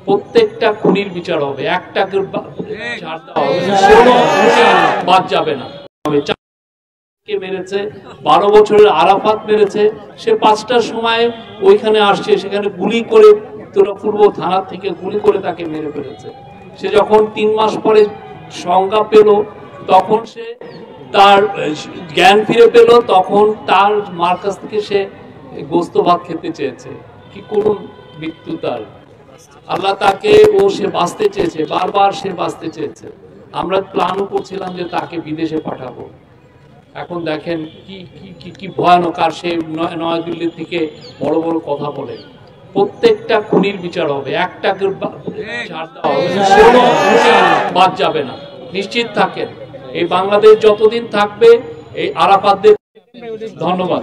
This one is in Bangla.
প্রত্যেকটা খুনির বিচার হবে, একটাকে ছাড় দেওয়া হবে, কোনো খুনি বাদ যাবে না। মেরেছে 12 বছরের আরাফাত মেরেছে, সে 5টার সময় ওইখানে আসছে, সেখানে গুলি করে পূর্ব থানা থেকে গুলি করে তাকে মেরে ফেলেছে। সে যখন 3 মাস পরে সংজ্ঞা পেল, তখন সে তার জ্ঞান ফিরে পেল, তখন তার মার কাছ থেকে সে গোস্ত ভাত খেতে চেয়েছে। কি করুন মৃত্যু তার! আল্লাহ তাকে সে বাঁচতে চেয়েছে, বারবার সে বাঁচতে চেয়েছে। আমরা প্ল্যানও করছিলাম যে তাকে বিদেশে পাঠাবো। এখন দেখেন কি কি কি ভয়ানক। আর সে নয়াদিল্লি থেকে বড় বড় কথা বলে। প্রত্যেকটা খুনির বিচার হবে, একটাকে ছাড় দেওয়া হবে, কোনো খুনি বাদ যাবে না। নিশ্চিত থাকেন, এই বাংলাদেশ যতদিন থাকবে এই আরাফাতদের। ধন্যবাদ।